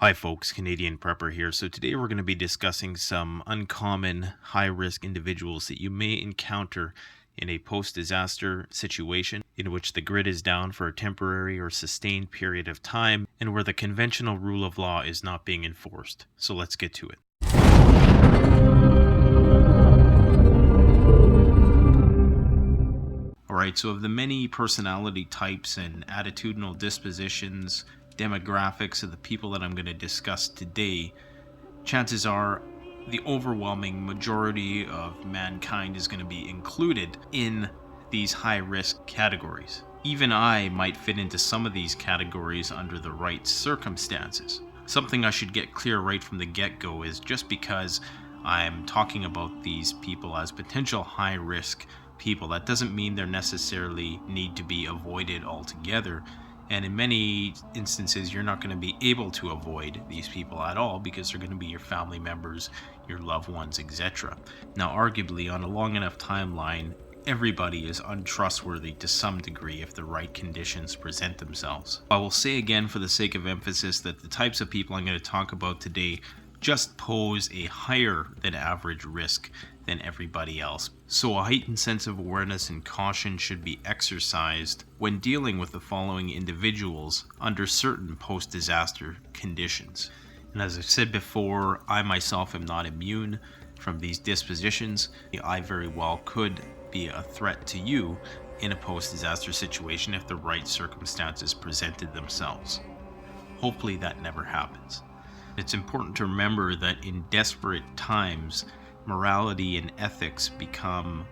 Hi folks, Canadian Prepper here. So today we're going to be discussing some uncommon high-risk individuals that you may encounter in a post-disaster situation in which the grid is down for a temporary or sustained period of time and where the conventional rule of law is not being enforced. So let's get to it. Alright, so of the many personality types and attitudinal dispositions, demographics of the people that I'm going to discuss today, chances are the overwhelming majority of mankind is going to be included in these high-risk categories. Even I might fit into some of these categories under the right circumstances. Something I should get clear right from the get-go is just because I'm talking about these people as potential high-risk people, that doesn't mean they necessarily need to be avoided altogether. And in many instances, you're not going to be able to avoid these people at all because they're going to be your family members, your loved ones, etc. Now, arguably, on a long enough timeline, everybody is untrustworthy to some degree if the right conditions present themselves. I will say again, for the sake of emphasis, that the types of people I'm going to talk about today just pose a higher than average risk than everybody else. So a heightened sense of awareness and caution should be exercised when dealing with the following individuals under certain post-disaster conditions. And as I've said before, I myself am not immune from these dispositions. I very well could be a threat to you in a post-disaster situation if the right circumstances presented themselves. Hopefully that never happens. It's important to remember that in desperate times, morality and ethics become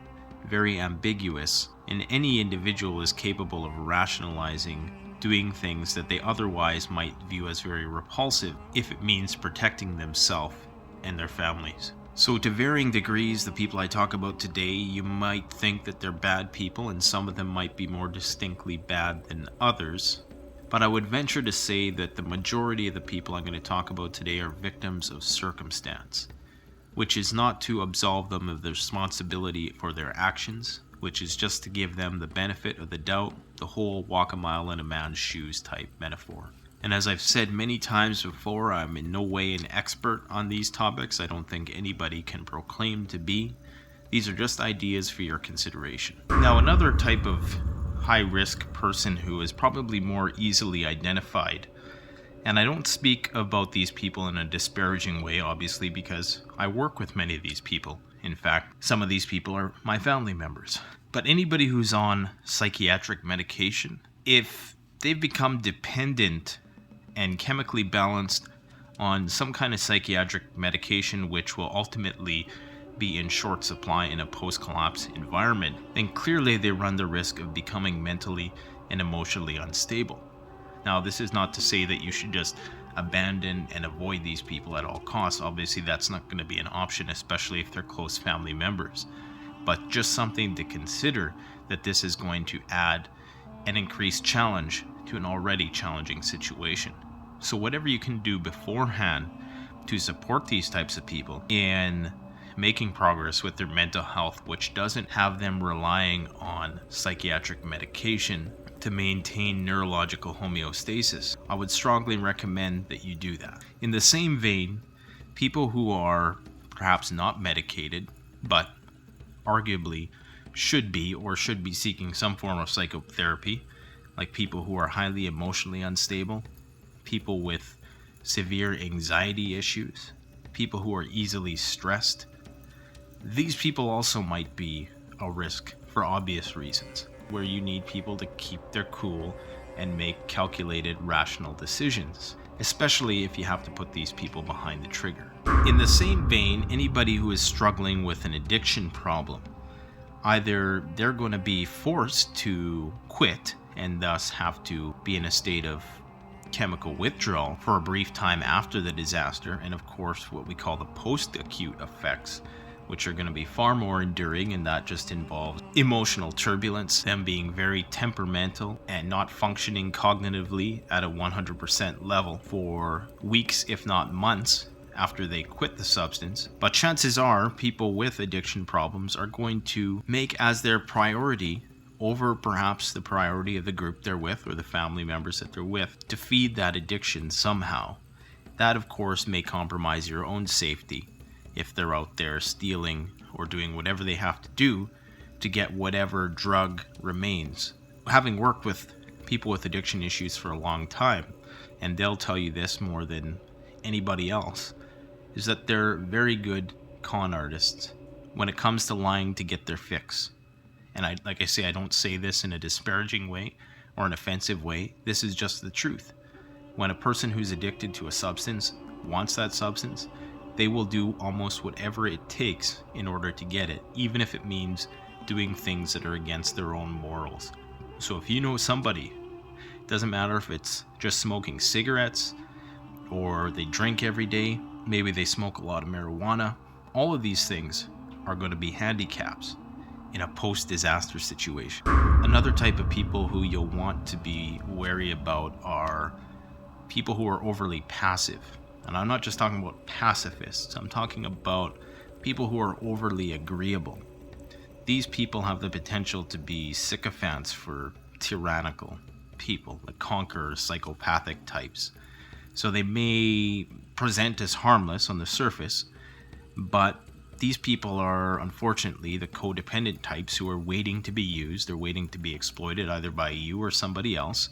very ambiguous, and any individual is capable of rationalizing doing things that they otherwise might view as very repulsive if it means protecting themselves and their families. So to varying degrees, the people I talk about today, you might think that they're bad people, and some of them might be more distinctly bad than others. But I would venture to say that the majority of the people I'm going to talk about today are victims of circumstance, which is not to absolve them of their responsibility for their actions, which is just to give them the benefit of the doubt, the whole walk a mile in a man's shoes type metaphor. And as I've said many times before, I'm in no way an expert on these topics. I don't think anybody can proclaim to be. These are just ideas for your consideration. Now, another type of high-risk person who is probably more easily identified, and I don't speak about these people in a disparaging way, obviously, because I work with many of these people. In fact, some of these people are my family members. But anybody who's on psychiatric medication, if they've become dependent and chemically balanced on some kind of psychiatric medication, which will ultimately be in short supply in a post-collapse environment, then clearly they run the risk of becoming mentally and emotionally unstable. Now, this is not to say that you should just abandon and avoid these people at all costs. Obviously, that's not going to be an option, especially if they're close family members. But just something to consider, that this is going to add an increased challenge to an already challenging situation. So whatever you can do beforehand to support these types of people in making progress with their mental health, which doesn't have them relying on psychiatric medication to maintain neurological homeostasis, I would strongly recommend that you do that. In the same vein, people who are perhaps not medicated, but arguably should be seeking some form of psychotherapy, like people who are highly emotionally unstable, people with severe anxiety issues, people who are easily stressed. These people also might be a risk for obvious reasons, where you need people to keep their cool and make calculated, rational decisions, especially if you have to put these people behind the trigger. In the same vein, anybody who is struggling with an addiction problem, either they're going to be forced to quit and thus have to be in a state of chemical withdrawal for a brief time after the disaster, and of course what we call the post-acute effects, which are going to be far more enduring, and that just involves emotional turbulence, them being very temperamental and not functioning cognitively at a 100% level for weeks, if not months, after they quit the substance. But chances are people with addiction problems are going to make as their priority, over perhaps the priority of the group they're with or the family members that they're with, to feed that addiction somehow. That, of course, may compromise your own safety if they're out there stealing or doing whatever they have to do to get whatever drug remains. Having worked with people with addiction issues for a long time, and they'll tell you this more than anybody else, is that they're very good con artists when it comes to lying to get their fix. And like I say, I don't say this in a disparaging way or an offensive way. This is just the truth. When a person who's addicted to a substance wants that substance, they will do almost whatever it takes in order to get it, even if it means doing things that are against their own morals. So if you know somebody, it doesn't matter if it's just smoking cigarettes or they drink every day, maybe they smoke a lot of marijuana, all of these things are going to be handicaps in a post-disaster situation. Another type of people who you'll want to be wary about are people who are overly passive. And I'm not just talking about pacifists, I'm talking about people who are overly agreeable. These people have the potential to be sycophants for tyrannical people, like conquerors, psychopathic types. So they may present as harmless on the surface, but these people are unfortunately the codependent types who are waiting to be used or waiting to be exploited either by you or somebody else.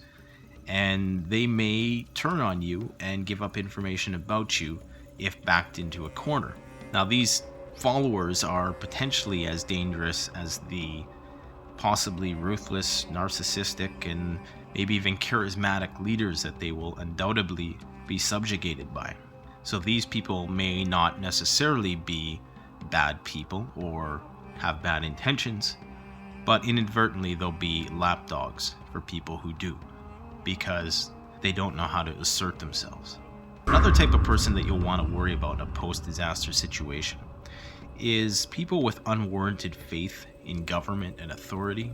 And they may turn on you and give up information about you if backed into a corner. Now, these followers are potentially as dangerous as the possibly ruthless, narcissistic, and maybe even charismatic leaders that they will undoubtedly be subjugated by. So these people may not necessarily be bad people or have bad intentions, but inadvertently they'll be lapdogs for people who do, because they don't know how to assert themselves. Another type of person that you'll want to worry about in a post-disaster situation is people with unwarranted faith in government and authority.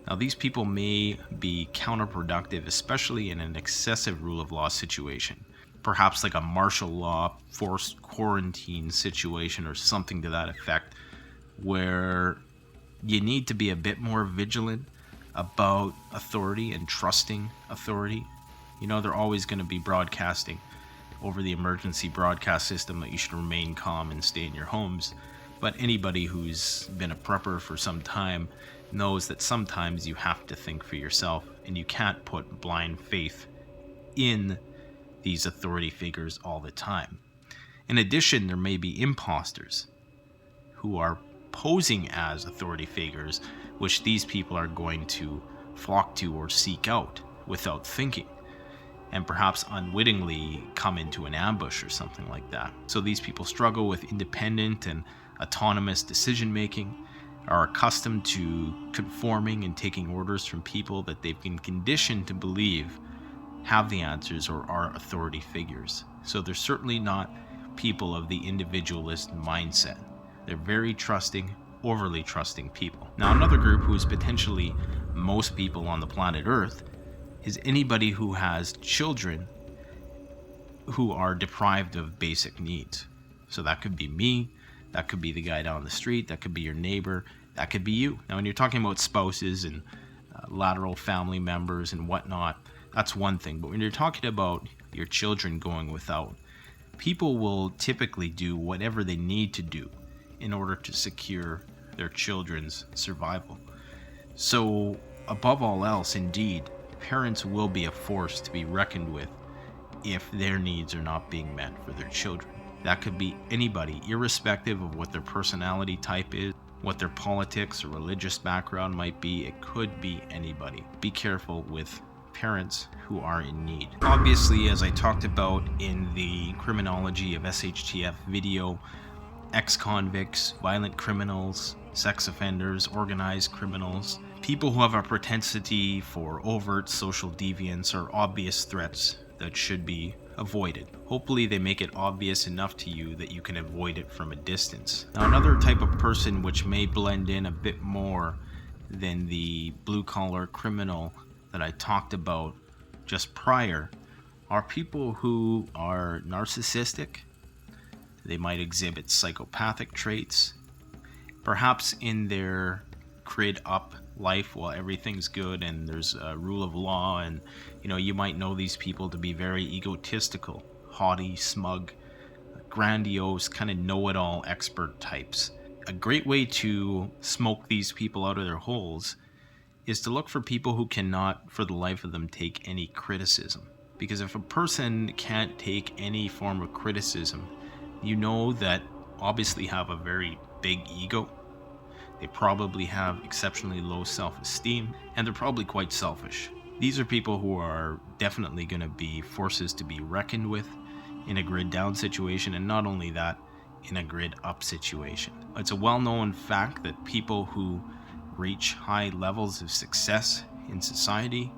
Now, these people may be counterproductive, especially in an excessive rule of law situation, perhaps like a martial law forced quarantine situation or something to that effect, where you need to be a bit more vigilant about authority and trusting authority. You know, they're always going to be broadcasting over the emergency broadcast system that you should remain calm and stay in your homes. But anybody who's been a prepper for some time knows that sometimes you have to think for yourself, and you can't put blind faith in these authority figures all the time. In addition, there may be imposters who are posing as authority figures, which these people are going to flock to or seek out without thinking, and perhaps unwittingly come into an ambush or something like that. So these people struggle with independent and autonomous decision making, are accustomed to conforming and taking orders from people that they've been conditioned to believe have the answers or are authority figures. So they're certainly not people of the individualist mindset. They're very trusting, overly trusting people. Now, another group who is potentially most people on the planet Earth is anybody who has children who are deprived of basic needs. So that could be me, that could be the guy down the street, that could be your neighbor, that could be you. Now, when you're talking about spouses and lateral family members and whatnot, that's one thing. But when you're talking about your children going without, people will typically do whatever they need to do in order to secure their children's survival. So, above all else, indeed, parents will be a force to be reckoned with if their needs are not being met for their children. That could be anybody, irrespective of what their personality type is, what their politics or religious background might be. It could be anybody. Be careful with parents who are in need. Obviously, as I talked about in the criminology of SHTF video, ex-convicts, violent criminals, sex offenders, organized criminals, people who have a propensity for overt social deviance are obvious threats that should be avoided. Hopefully they make it obvious enough to you that you can avoid it from a distance. Now, another type of person which may blend in a bit more than the blue-collar criminal that I talked about just prior are people who are narcissistic. They might exhibit psychopathic traits. Perhaps in their create up life while everything's good and there's a rule of law, and you might know these people to be very egotistical, haughty, smug, grandiose, kind of know-it-all expert types. A great way to smoke these people out of their holes is to look for people who cannot, for the life of them, take any criticism. Because if a person can't take any form of criticism, you know that obviously have a very big ego. They probably have exceptionally low self-esteem, and they're probably quite selfish. These are people who are definitely going to be forces to be reckoned with in a grid down situation, and not only that, in a grid up situation. It's a well-known fact that people who reach high levels of success in society,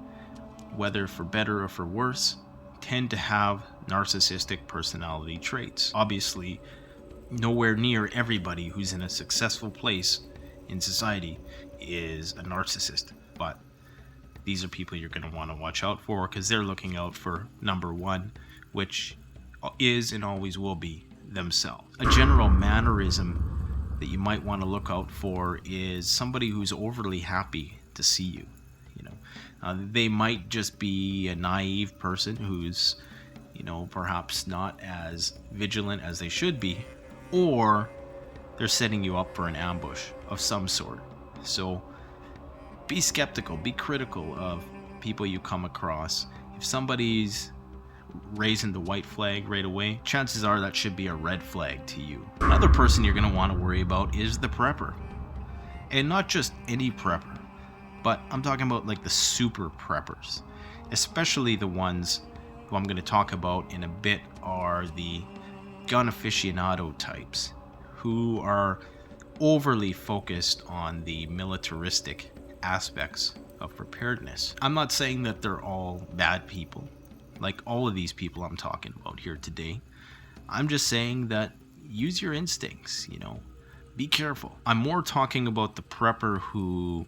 whether for better or for worse, tend to have narcissistic personality traits. Obviously, nowhere near everybody who's in a successful place in society is a narcissist, but these are people you're going to want to watch out for because they're looking out for number one, which is and always will be themselves. A general mannerism that you might want to look out for is somebody who's overly happy to see you. They might just be a naive person who's, perhaps not as vigilant as they should be, or they're setting you up for an ambush of some sort. So be skeptical, be critical of people you come across. If somebody's raising the white flag right away, chances are that should be a red flag to you. Another person you're going to want to worry about is the prepper. And not just any prepper, but I'm talking about like the super preppers. Especially the ones who I'm going to talk about in a bit are the gun aficionado types who are overly focused on the militaristic aspects of preparedness. I'm not saying that they're all bad people, like all of these people I'm talking about here today. I'm just saying that use your instincts, be careful. I'm more talking about the prepper who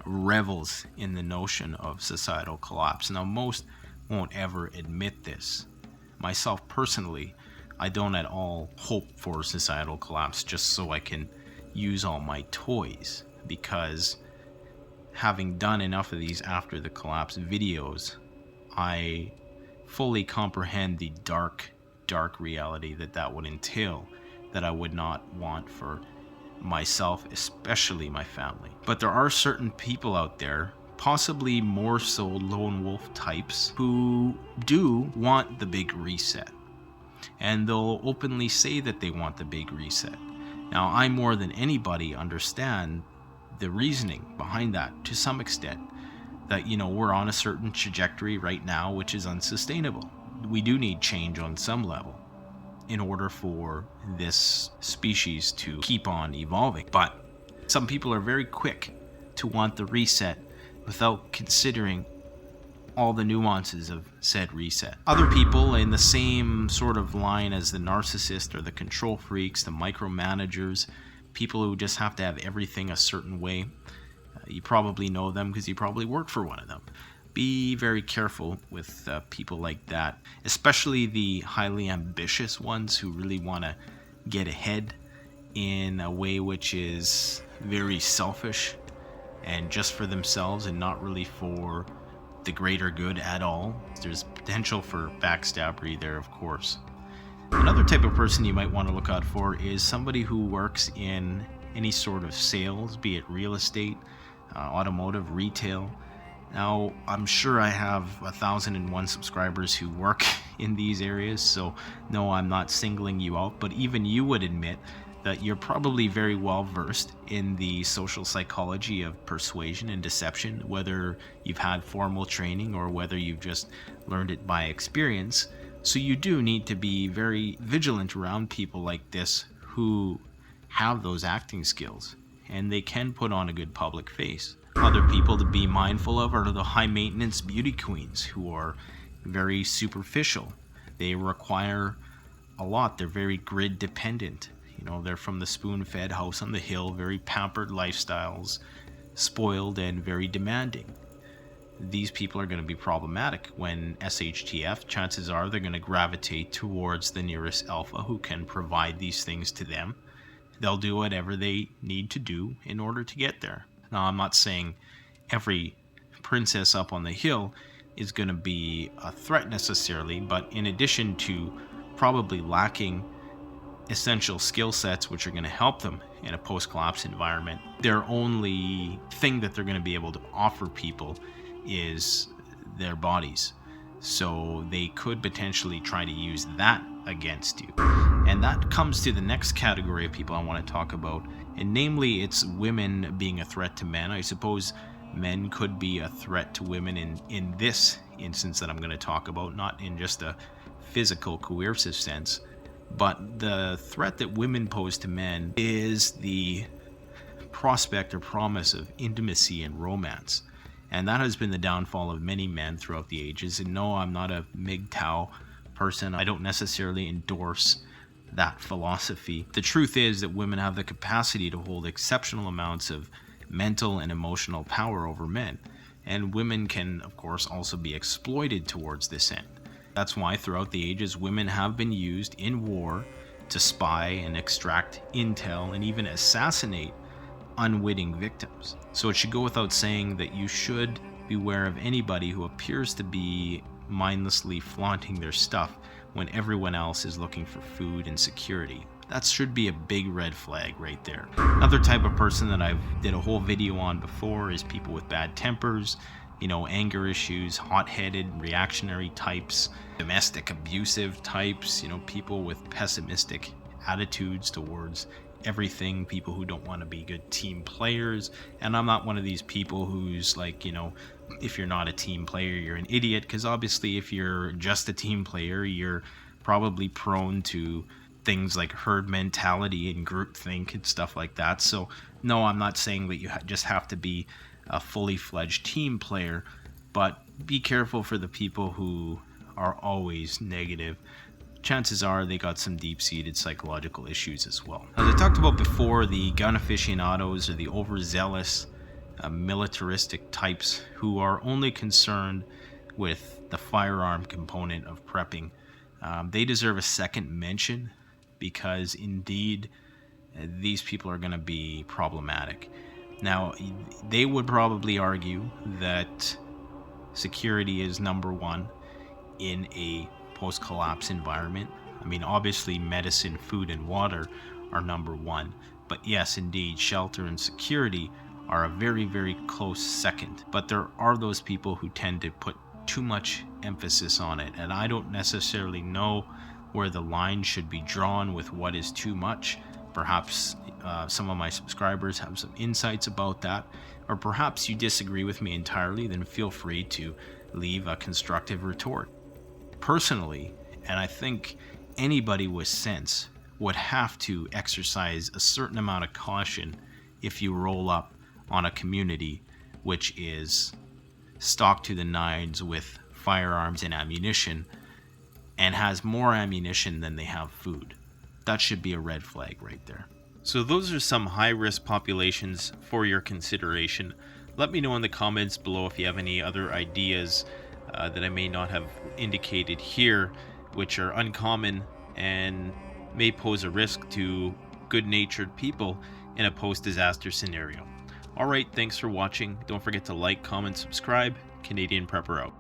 revels in the notion of societal collapse. Now, most won't ever admit this. Myself personally, I don't at all hope for societal collapse just so I can use all my toys, because having done enough of these after the collapse videos, I fully comprehend the dark reality that would entail, that I would not want for myself, especially my family. But there are certain people out there, possibly more so lone wolf types, who do want the big reset. And they'll openly say that they want the big reset. Now, I more than anybody understand the reasoning behind that to some extent. That, we're on a certain trajectory right now which is unsustainable. We do need change on some level in order for this species to keep on evolving. But some people are very quick to want the reset without considering all the nuances of said reset. Other people in the same sort of line as the narcissist or the control freaks, the micromanagers, people who just have to have everything a certain way. You probably know them because you probably work for one of them. Be very careful with people like that, especially the highly ambitious ones who really want to get ahead in a way which is very selfish and just for themselves and not really for the greater good at all. There's potential for backstabbery there, of course. Another type of person you might want to look out for is somebody who works in any sort of sales, be it real estate, automotive, retail. Now, I'm sure I have 1,001 subscribers who work in these areas, so no, I'm not singling you out, but even you would admit that you're probably very well versed in the social psychology of persuasion and deception, whether you've had formal training or whether you've just learned it by experience. So you do need to be very vigilant around people like this who have those acting skills, and they can put on a good public face. Other people to be mindful of are the high maintenance beauty queens who are very superficial. They require a lot. They're very grid dependent. They're from the spoon-fed house on the hill, very pampered lifestyles, spoiled and very demanding. These people are going to be problematic. When SHTF, chances are they're going to gravitate towards the nearest alpha who can provide these things to them. They'll do whatever they need to do in order to get there. Now, I'm not saying every princess up on the hill is going to be a threat necessarily, but in addition to probably lacking essential skill sets which are going to help them in a post-collapse environment. Their only thing that they're going to be able to offer people is their bodies. So they could potentially try to use that against you. And that comes to the next category of people I want to talk about, and namely it's women being a threat to men. I suppose men could be a threat to women in this instance that I'm going to talk about, not in just a physical coercive sense, but the threat that women pose to men is the prospect or promise of intimacy and romance. And that has been the downfall of many men throughout the ages. And no, I'm not a MGTOW person. I don't necessarily endorse that philosophy. The truth is that women have the capacity to hold exceptional amounts of mental and emotional power over men. And women can, of course, also be exploited towards this end. That's why throughout the ages, women have been used in war to spy and extract intel and even assassinate unwitting victims. So it should go without saying that you should beware of anybody who appears to be mindlessly flaunting their stuff when everyone else is looking for food and security. That should be a big red flag right there. Another type of person that I've did a whole video on before is people with bad tempers, anger issues, hot-headed, reactionary types, domestic abusive types, people with pessimistic attitudes towards everything, people who don't want to be good team players. And I'm not one of these people who's like, if you're not a team player, you're an idiot, because obviously if you're just a team player, you're probably prone to things like herd mentality and groupthink and stuff like that. So no, I'm not saying that you just have to be a fully fledged team player, but be careful for the people who are always negative. Chances are they got some deep-seated psychological issues as well. As I talked about before, the gun aficionados or the overzealous militaristic types who are only concerned with the firearm component of prepping, they deserve a second mention, because indeed these people are going to be problematic. Now, they would probably argue that security is number one in a post-collapse environment. I mean, obviously medicine, food, and water are number one, but yes, indeed, shelter and security are a very, very close second. But there are those people who tend to put too much emphasis on it, and I don't necessarily know where the line should be drawn with what is too much. Perhaps some of my subscribers have some insights about that, or perhaps you disagree with me entirely. Then feel free to leave a constructive retort. Personally, and I think anybody with sense would have to exercise a certain amount of caution if you roll up on a community which is stocked to the nines with firearms and ammunition, and has more ammunition than they have food. That should be a red flag right there. So those are some high-risk populations for your consideration. Let me know in the comments below if you have any other ideas that I may not have indicated here, which are uncommon and may pose a risk to good-natured people in a post-disaster scenario. Alright, thanks for watching. Don't forget to like, comment, subscribe. Canadian Prepper out.